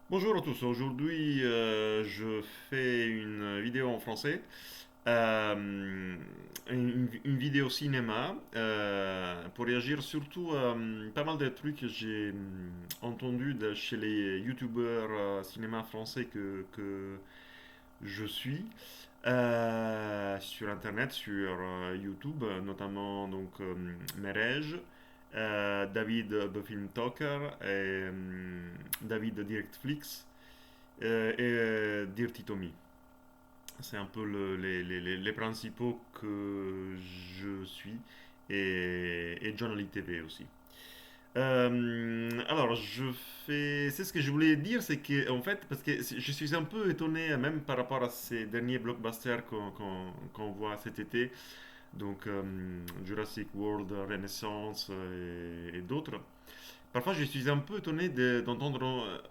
Bonjour à tous, aujourd'hui je fais une vidéo en français, une vidéo cinéma pour réagir surtout à pas mal de trucs que j'ai entendus chez les youtubeurs cinéma français que je suis sur internet, sur YouTube, notamment donc Merege, David The Film Talker et David de DirectFlix et Dirty Tommy. C'est un peu les principaux que je suis et John Ali TV aussi. Alors, c'est ce que je voulais dire, c'est que en fait, parce que je suis un peu étonné, même par rapport à ces derniers blockbusters qu'on voit cet été, donc Jurassic World, Renaissance et d'autres. Parfois, je suis un peu étonné d'entendre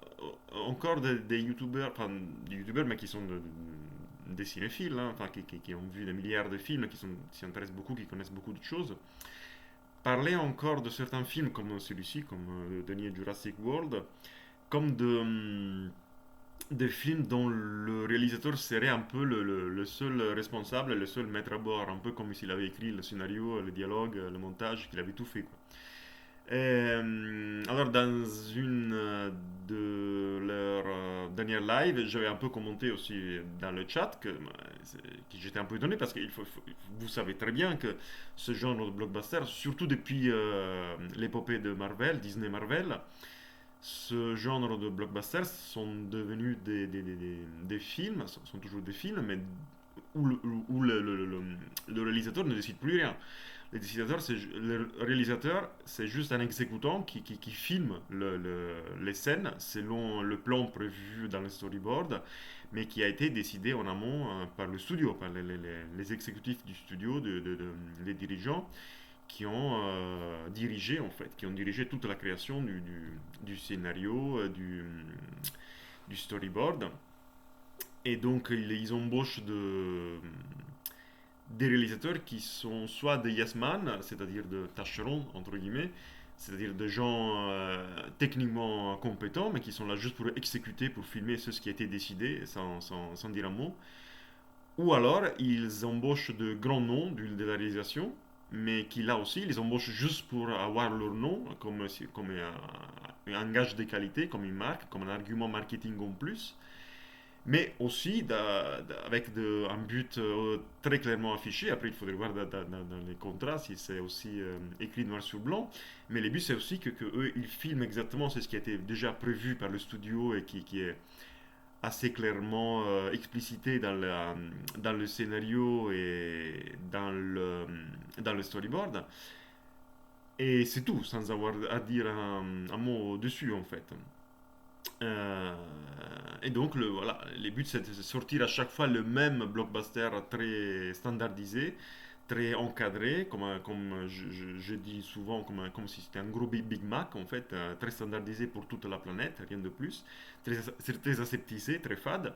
encore des youtubeurs, enfin des youtubeurs, mais qui sont des cinéphiles, hein, enfin qui ont vu des milliards de films, s'y intéressent beaucoup, qui connaissent beaucoup de choses, parler encore de certains films comme celui-ci, comme le dernier Jurassic World, comme de films dont le réalisateur serait un peu le seul responsable, le seul maître à bord, un peu comme s'il avait écrit le scénario, le dialogue, le montage, qu'il avait tout fait, quoi. Alors, dans une de leurs dernières lives, j'avais un peu commenté aussi dans le chat que j'étais un peu étonné parce que vous savez très bien que ce genre de blockbuster, surtout depuis l'épopée de Marvel, Disney Marvel, ce genre de blockbusters sont devenus des films, sont toujours des films, mais où le réalisateur ne décide plus rien. Le réalisateur, c'est juste un exécutant qui filme les scènes selon le plan prévu dans le storyboard, mais qui a été décidé en amont par le studio, par les exécutifs du studio, les dirigeants, qui ont dirigé en fait, qui ont dirigé toute la création du scénario, du storyboard. Et donc ils embauchent des réalisateurs qui sont soit des yes man, c'est-à-dire de tâcherons, entre guillemets, c'est-à-dire des gens techniquement compétents, mais qui sont là juste pour exécuter, pour filmer ce qui a été décidé, sans dire un mot. Ou alors, ils embauchent de grands noms de la réalisation, mais qui là aussi, ils les embauchent juste pour avoir leur nom, comme un gage de qualité, comme une marque, comme un argument marketing en plus, mais aussi avec un but très clairement affiché. Après, il faudrait voir dans les contrats si c'est aussi écrit noir sur blanc. Mais le but, c'est aussi que eux, ils filment exactement ce qui a été déjà prévu par le studio et qui est assez clairement explicité dans le scénario et dans le storyboard. Et c'est tout, sans avoir à dire un mot dessus, en fait. Euh, et donc, voilà, les buts, c'est de sortir à chaque fois le même blockbuster très standardisé, très encadré, comme je dis souvent, comme si c'était un gros Big Mac, en fait, très standardisé pour toute la planète, rien de plus, très aseptisé, très fade.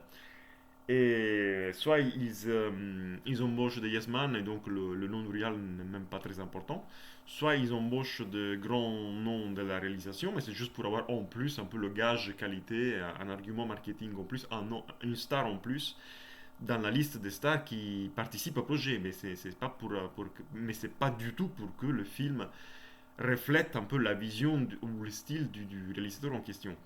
Et soit ils embauchent des yes man et donc le nom du réal n'est même pas très important, soit ils embauchent de grands noms de la réalisation, mais c'est juste pour avoir en plus un peu le gage de qualité, un argument marketing en plus, une star en plus dans la liste des stars qui participent au projet. Mais c'est pas mais c'est pas du tout pour que le film reflète un peu la vision ou le style du réalisateur en question.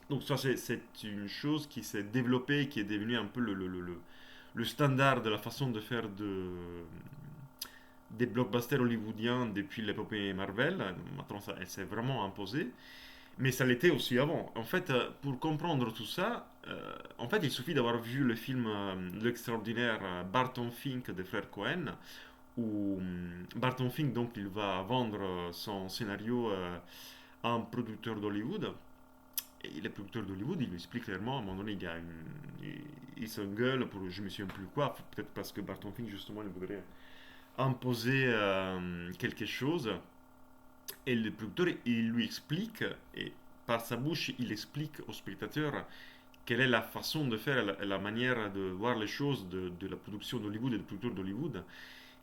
Donc ça, c'est une chose qui s'est développée, qui est devenue un peu le standard de la façon de faire des blockbusters hollywoodiens depuis l'épopée Marvel. Maintenant, ça, elle s'est vraiment imposée. Mais ça l'était aussi avant. En fait, pour comprendre tout ça, en fait, il suffit d'avoir vu le film l'extraordinaire Barton Fink des frères Cohen, où Barton Fink, donc, il va vendre son scénario à un producteur d'Hollywood. Et le producteur d'Hollywood, il lui explique clairement, à un moment donné, il s'engueule pour je me souviens plus quoi, peut-être parce que Barton Fink, justement, il voudrait imposer quelque chose. Et le producteur, il lui explique, et par sa bouche, il explique au spectateur quelle est la façon de faire, la manière de voir les choses de la production d'Hollywood et du producteur d'Hollywood.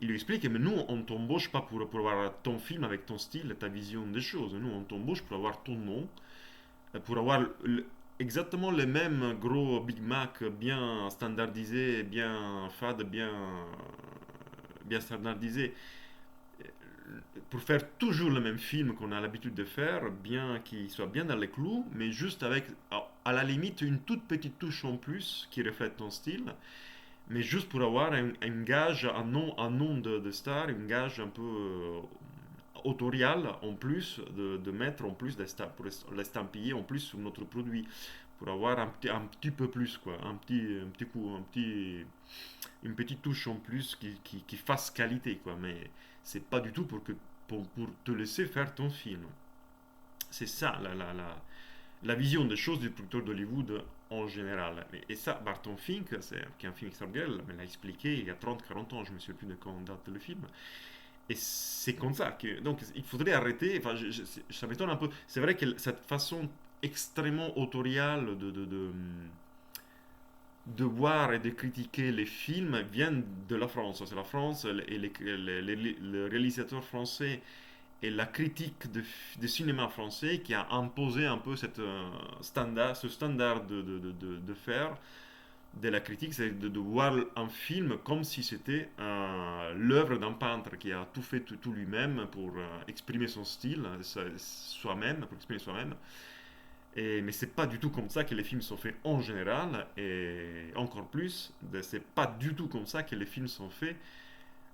Il lui explique, mais nous, on t'embauche pas pour avoir ton film avec ton style, ta vision des choses. Nous, on t'embauche pour avoir ton nom, pour avoir exactement les mêmes gros Big Mac bien standardisés, bien fades, bien standardisés, pour faire toujours le même film qu'on a l'habitude de faire, bien qu'il soit bien dans les clous, mais juste avec, à la limite, une toute petite touche en plus qui reflète ton style, mais juste pour avoir un gage, un nom de star, un gage un peu autorial en plus, de mettre en plus pour l'estampiller en plus sur notre produit, pour avoir un petit peu plus, quoi, un petit coup, une petite touche en plus qui fasse qualité, quoi, mais c'est pas du tout pour te laisser faire ton film. C'est ça la vision des choses du producteur d'Hollywood en général. Et ça, Barton Fink, qui est un film extraordinaire, me l'a expliqué il y a 30 40 ans, je me souviens plus de quand date le film. Et c'est comme ça que. Donc il faudrait arrêter. Enfin, ça m'étonne un peu. C'est vrai que cette façon extrêmement autoriale de voir et de critiquer les films viennent de la France. C'est la France et les réalisateurs français et la critique de cinéma français qui a imposé un peu ce standard de faire de la critique, c'est de voir un film comme si c'était l'œuvre d'un peintre qui a tout fait tout lui-même pour exprimer son style soi-même, pour exprimer soi-même. Mais c'est pas du tout comme ça que les films sont faits en général, et encore plus, c'est pas du tout comme ça que les films sont faits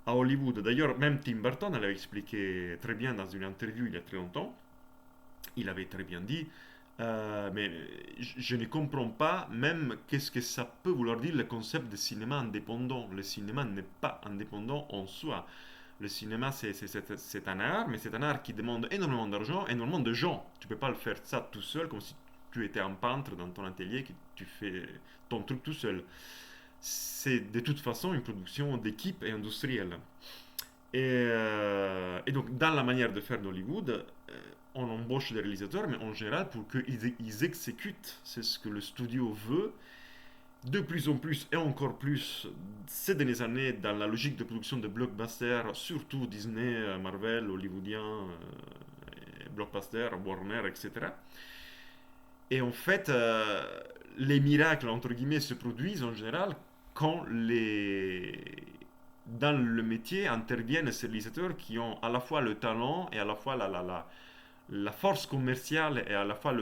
à Hollywood. D'ailleurs, même Tim Burton l'avait expliqué très bien dans une interview il y a très longtemps. Il avait très bien dit, mais je ne comprends pas même qu'est-ce que ça peut vouloir dire le concept de cinéma indépendant. Le cinéma n'est pas indépendant en soi. Le cinéma, c'est un art, mais c'est un art qui demande énormément d'argent, énormément de gens. Tu peux pas le faire ça tout seul, comme si tu étais un peintre dans ton atelier, que tu fais ton truc tout seul. C'est de toute façon une production d'équipe et industrielle. Et donc, dans la manière de faire d'Hollywood, on embauche des réalisateurs, mais en général, pour qu'ils exécutent ce que le studio veut, de plus en plus et encore plus ces dernières années dans la logique de production de blockbusters, surtout Disney, Marvel, Hollywoodien, blockbuster, Warner, etc. Et en fait, les miracles, entre guillemets, se produisent en général quand dans le métier interviennent ces réalisateurs qui ont à la fois le talent et à la fois la force commerciale et à la fois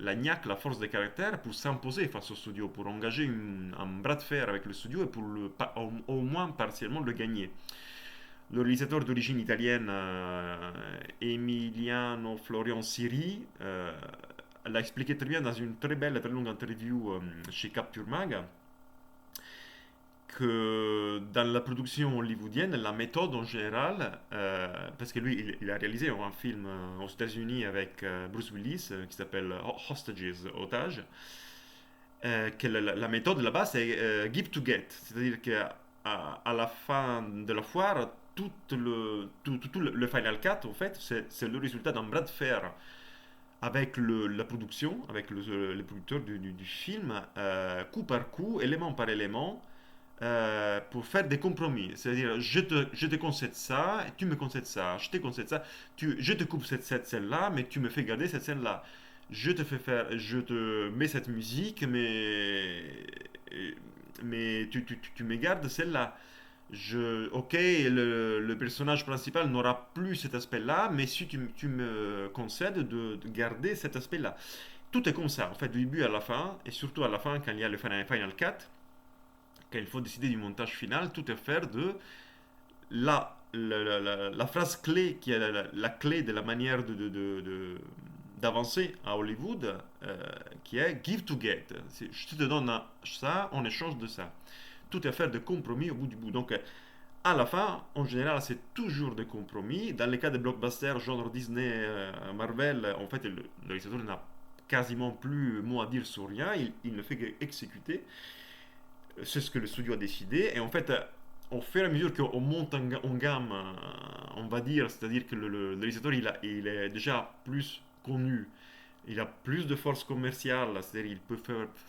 la niaque, la force de caractère pour s'imposer face au studio, pour engager un bras de fer avec le studio et pour au moins partiellement le gagner. Le réalisateur d'origine italienne, Emiliano Florian Siri, l'a expliqué très bien dans une très belle et très longue interview chez Capture Mag, que dans la production hollywoodienne, la méthode en général, parce que lui, il a réalisé un film aux États-Unis avec Bruce Willis qui s'appelle Hostages, Otages, que la méthode là-bas, c'est give to get. C'est-à-dire qu'à à la fin de la foire, tout le Final Cut, en fait, c'est le résultat d'un bras de fer avec la production, avec le producteur du film, coup par coup, élément par élément, pour faire des compromis. C'est-à-dire, je te concède ça, tu me concèdes ça, je te concède ça, je te coupe cette scène-là, mais tu me fais garder cette scène-là. Je te mets cette musique, mais tu me gardes celle-là. Ok, le personnage principal n'aura plus cet aspect-là, mais si tu me concèdes de garder cet aspect-là. Tout est comme ça, en fait, du début à la fin, et surtout à la fin, quand il y a le Final Cut, quand il faut décider du montage final, tout est faire de la phrase clé qui est la clé de la manière d'avancer à Hollywood, qui est give to get. Je te donne ça en échange de ça. Tout est faire de compromis au bout du bout. Donc, à la fin, en général, c'est toujours des compromis. Dans les cas de blockbusters, genre Disney, Marvel, en fait, le réalisateur n'a quasiment plus mot à dire sur rien. Il ne fait qu'exécuter. C'est ce que le studio a décidé. Et en fait, au fur et à mesure qu'on monte en gamme, on va dire, c'est-à-dire que le réalisateur il est déjà plus connu, il a plus de force commerciale, c'est-à-dire il peut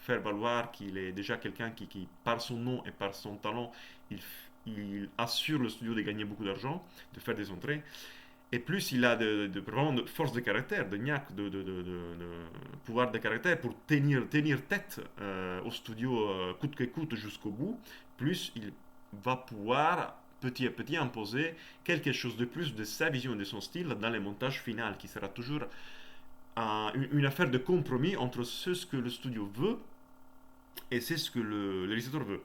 faire valoir qu'il est déjà quelqu'un qui, par son nom et par son talent, il assure le studio de gagner beaucoup d'argent, de faire des entrées. Et plus il a vraiment de force de caractère, de niaque, de pouvoir de caractère pour tenir tête au studio coûte que coûte jusqu'au bout, plus il va pouvoir petit à petit imposer quelque chose de plus de sa vision et de son style dans le montage final, qui sera toujours une affaire de compromis entre ce que le studio veut et c'est ce que le réalisateur veut.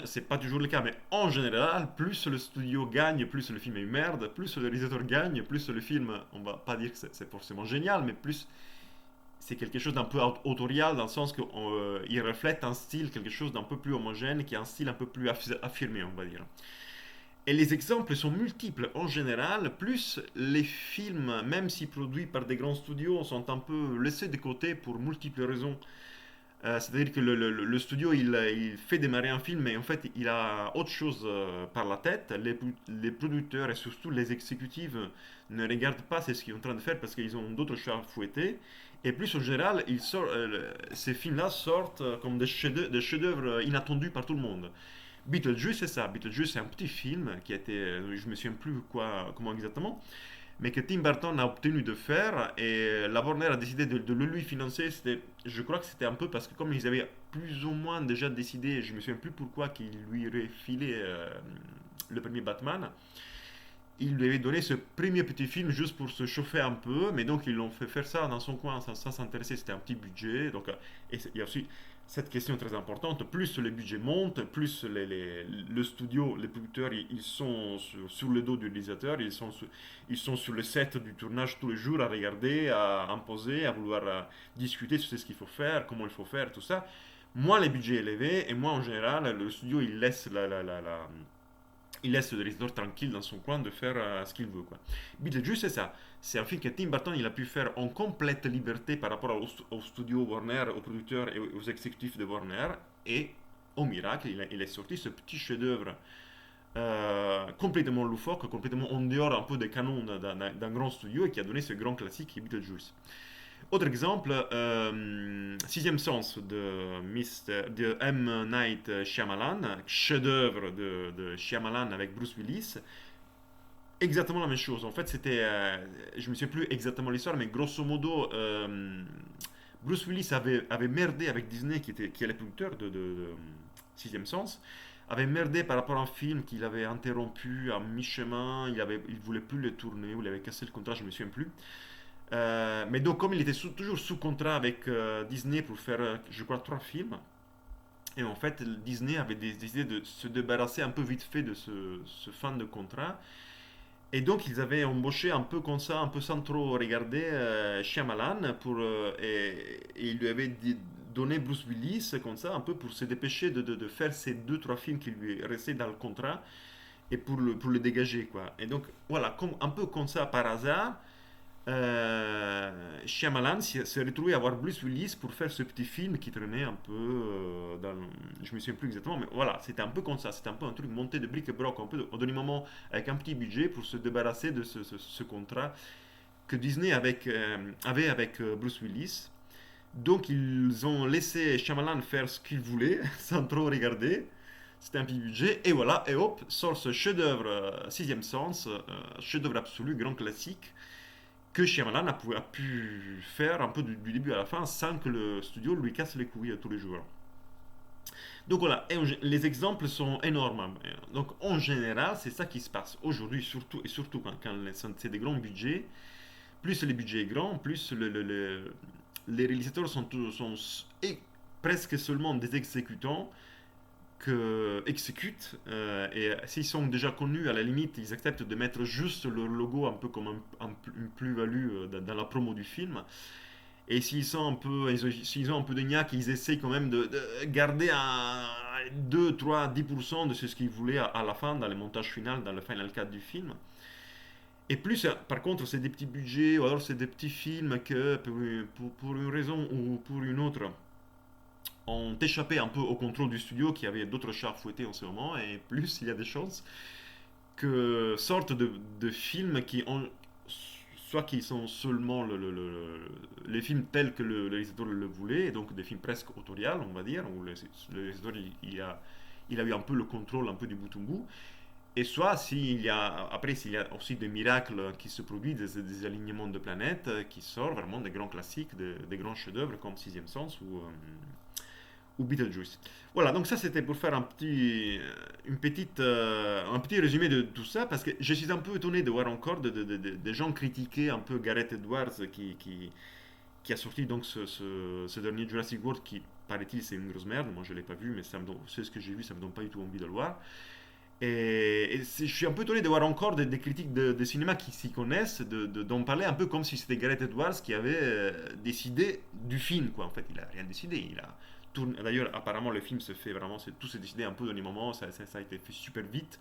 C'est pas toujours le cas, mais en général, plus le studio gagne, plus le film est une merde, plus le réalisateur gagne, plus le film, on va pas dire que c'est forcément génial, mais plus c'est quelque chose d'un peu autorial dans le sens qu'il reflète un style, quelque chose d'un peu plus homogène, qui a un style un peu plus affirmé, on va dire. Et les exemples sont multiples en général, plus les films, même si produits par des grands studios, sont un peu laissés de côté pour multiples raisons. C'est-à-dire que le studio, il fait démarrer un film, mais en fait, il a autre chose par la tête. Les producteurs et surtout les exécutifs ne regardent pas ce qu'ils sont en train de faire parce qu'ils ont d'autres chats à fouetter. Et plus en général, ces films-là sortent comme des chefs-d'œuvre inattendus par tout le monde. Beetlejuice, c'est ça. Beetlejuice, c'est un petit film qui a été, je me souviens plus comment exactement, mais que Tim Burton a obtenu de faire et la Warner a décidé de le lui financer. Je crois que c'était un peu parce que comme ils avaient plus ou moins déjà décidé, je me souviens plus pourquoi qu'ils lui auraient filé le premier Batman, il lui avait donné ce premier petit film juste pour se chauffer un peu, mais donc ils l'ont fait faire ça dans son coin sans s'intéresser, c'était un petit budget. Donc, et il y a aussi cette question très importante, plus le budget monte, plus le studio, les producteurs, ils sont sur le dos du réalisateur, ils sont sur le set du tournage tous les jours à regarder, à imposer, à vouloir discuter sur ce qu'il faut faire, comment il faut faire, tout ça. Moins les budgets élevés, et moi en général, le studio il laisse le réalisateur tranquille dans son coin de faire ce qu'il veut, quoi. Beetlejuice, c'est ça. C'est un film que Tim Burton il a pu faire en complète liberté par rapport au studio Warner, aux producteurs et aux exécutifs de Warner. Et au miracle, il est sorti ce petit chef-d'œuvre complètement loufoque, complètement en dehors un peu des canons d'un grand studio et qui a donné ce grand classique qui est Beetlejuice. Autre exemple, Sixième Sens de M. Night Shyamalan, chef-d'œuvre de Shyamalan avec Bruce Willis. Exactement la même chose. En fait, je me souviens plus exactement l'histoire, mais grosso modo, Bruce Willis avait merdé avec Disney, qui est le producteur de Sixième Sens, avait merdé par rapport à un film qu'il avait interrompu à mi-chemin, il voulait plus le tourner, ou il avait cassé le contrat, je me souviens plus. Mais donc, comme il était toujours sous contrat avec Disney pour faire, je crois, 3 films, et en fait, Disney avait décidé de se débarrasser un peu vite fait de ce fan de contrat. Et donc, ils avaient embauché un peu comme ça, un peu sans trop regarder, Shyamalan, et ils lui avaient donné Bruce Willis, comme ça, un peu pour se dépêcher de faire ces 2, 3 films qui lui restaient dans le contrat, et pour le dégager, quoi. Et donc, voilà, un peu comme ça, par hasard, Shyamalan s'est retrouvé à voir Bruce Willis pour faire ce petit film qui traînait un peu je me souviens plus exactement, mais voilà, c'était un peu comme ça, c'était un peu un truc monté de bric-et-broc, un peu au dernier moment, avec un petit budget pour se débarrasser de ce contrat que Disney avait avec Bruce Willis. Donc ils ont laissé Shyamalan faire ce qu'il voulait, sans trop regarder. C'était un petit budget, et voilà, et hop, sort ce chef-d'œuvre, Sixième Sens, chef-d'œuvre absolu, grand classique, que Shyamalan a pu faire un peu du début à la fin sans que le studio lui casse les couilles tous les jours. Donc voilà, les exemples sont énormes. Donc en général, c'est ça qui se passe aujourd'hui, surtout et surtout quand c'est des grands budgets. Plus le budget est grand, plus les réalisateurs sont presque seulement des exécutants que exécutent et s'ils sont déjà connus, à la limite, ils acceptent de mettre juste leur logo un peu comme une plus-value dans la promo du film. Et s'ils ont un peu de niaque, ils essaient quand même de garder un 2, 3, 10% de ce qu'ils voulaient à la fin, dans le montage final, dans le final cut du film. Et plus, par contre, c'est des petits budgets, ou alors c'est des petits films que, pour une raison ou pour une autre, ont échappé un peu au contrôle du studio qui avait d'autres chars fouettés en ce moment, et plus il y a des chances que sortent de films soit qui sont seulement les films tels que le réalisateur le voulait, et donc des films presque autoriales, on va dire, où le réalisateur il a eu un peu le contrôle un peu du bout en bout, Et soit s'il y a, après, s'il y a aussi des miracles qui se produisent, des alignements de planètes qui sortent vraiment des grands classiques, des grands chefs-d'œuvre comme Sixième Sens ou Beetlejuice. Voilà, donc ça c'était pour faire un petit résumé de tout ça, parce que je suis un peu étonné de voir encore des gens critiquer un peu Gareth Edwards qui a sorti donc ce dernier Jurassic World qui, paraît-il, c'est une grosse merde. Moi je l'ai pas vu, mais c'est ce que j'ai vu, ça me donne pas du tout envie de le voir. Je suis un peu étonné de voir encore des critiques de cinéma qui s'y connaissent, d'en parler un peu comme si c'était Gareth Edwards qui avait décidé du film, quoi. En fait, il a rien décidé. Il a tourné. D'ailleurs, apparemment, le film se fait vraiment, tout s'est décidé un peu dans les moments, ça a été fait super vite.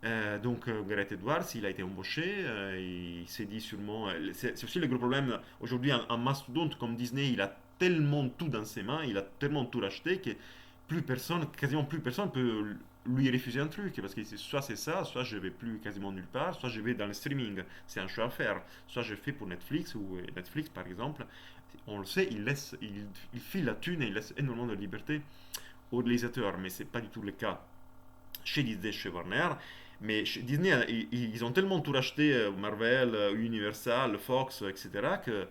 Gareth Edwards, il a été embauché, il s'est dit sûrement. C'est aussi le gros problème. Aujourd'hui, un mastodonte comme Disney, il a tellement tout dans ses mains, il a tellement tout racheté que plus personne, quasiment plus personne peut lui refuser un truc. Parce que soit c'est ça, soit je vais plus quasiment nulle part, soit je vais dans le streaming. C'est un choix à faire. Soit je fais pour Netflix, ou Netflix par exemple, on le sait, il file la thune et il laisse énormément de liberté aux réalisateurs. Mais c'est pas du tout le cas chez Disney, chez Warner. Mais chez Disney, ils ont tellement tout racheté, Marvel, Universal, Fox, etc., que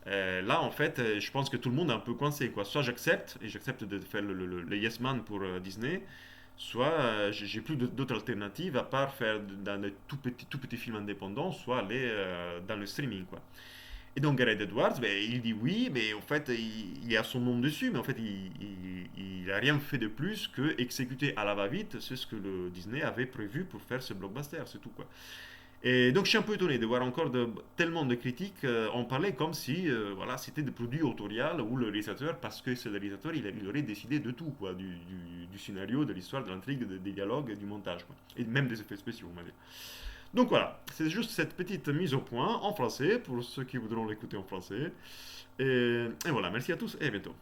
là, en fait, je pense que tout le monde est un peu coincé, quoi. Soit j'accepte, et j'accepte de faire le Yes Man pour Disney, soit j'ai plus d'autres alternatives à part faire dans des tout petits films indépendants, soit aller dans le streaming, quoi. Et donc Gareth Edwards, ben, il dit oui, mais en fait, il a son nom dessus, mais en fait, il a rien fait de plus que exécuter à la va-vite ce que le Disney avait prévu pour faire ce blockbuster, c'est tout, quoi. Et donc je suis un peu étonné de voir encore tellement de critiques en parler comme si voilà, c'était des produits autoriaux où le réalisateur, parce que c'est le réalisateur, il aurait décidé de tout, quoi, du scénario, de l'histoire, de l'intrigue, des dialogues, du montage, quoi. Et même des effets spéciaux, on va dire. Donc voilà, c'est juste cette petite mise au point en français pour ceux qui voudront l'écouter en français. Et voilà, merci à tous et à bientôt.